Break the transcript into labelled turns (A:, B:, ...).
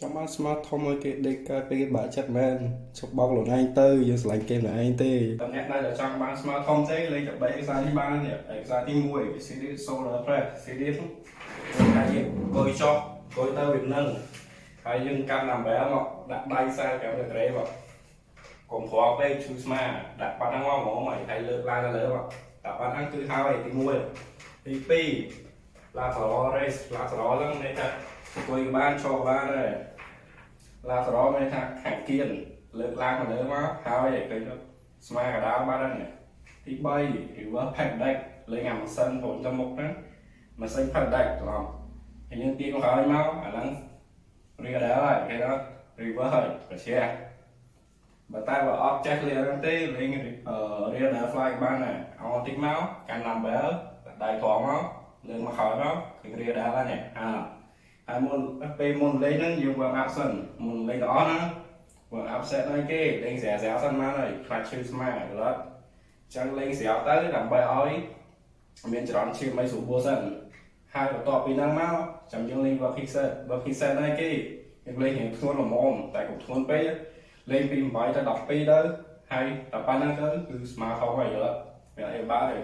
A: ចាំបានស្មាតធំឲ្យគេដេកកើតពេលគេបាក់ចិត្តមែនឈប់បោកខ្លួនឯងទៅយើងឆ្លាញ់គេខ្លួនឯងទេតែអ្នកដែលចង់បានស្មាតធំទេលេខតែ3ឯកសារនេះបាននេះឯកសារទី1 Series Solar Press Series ហ្នឹងហើយយើងអង្គុយចុះអង្គុយទៅវានឹងហើយយើងកាន់ number មកដាក់ដៃ45ដឺក្រេមកកុំប្រកពេកឈឺស្មាដាក់ប៉ាត់ហ្នឹងមកហ្មងហើយលើកឡើងទៅលើមកដាក់ប៉ាត់ហ្នឹងគឺហើយទី1ទី2ឡាត្ររ race ឡាត្ររហ្នឹងនេះថាអង្គុយបានឈរបានហើយឡាត្ររមានថាខាងគៀនលើកឡើងទៅលើមកហើយឃើញស្មាកដាលបានហើយទី3 reverse pack deck លេងអាម៉ាស៊ីនចូលទៅមុខហ្នឹងម៉ាស៊ីន pack deck ត្រឡប់ហើយយើងទាញមកក្រោយមកអាហ្នឹងរៀលដែរហើយគេថា reverse ហើយប្រឈែបើតែបើអត់ចេះលេងហ្នឹងទេលេងរៀលដែរ fly បានដែរអត់តិចមកកាន់ number ដៃត្រង់មកលើកមកក្រោយមកគឺរៀលដែរហើយនេះហើយមុនពេលមុនលេងហ្នឹងយើងវាអាប់សិនមុនលេងទាំងអស់ណាវាអាប់សេតឲ្យគេលេងស្រាវសិនមកហើយខ្លាចឈឺស្មាឥឡូវចឹងលេងស្រាវទៅដើម្បីឲ្យមានចរន្តឈឺមិនស្រួលសិនហើយបន្ទាប់ពីហ្នឹងមកចាំយើងលេង working set ឲ្យគេយើងលេងរៀងធ្ងន់ល្មមតែកុំធ្ងន់ពេកលេងពី8ទៅ12ទៅហើយតែប៉ុណ្្នឹងទៅគឺស្មាធំហើយឥឡូវវាអីបាត់ទេ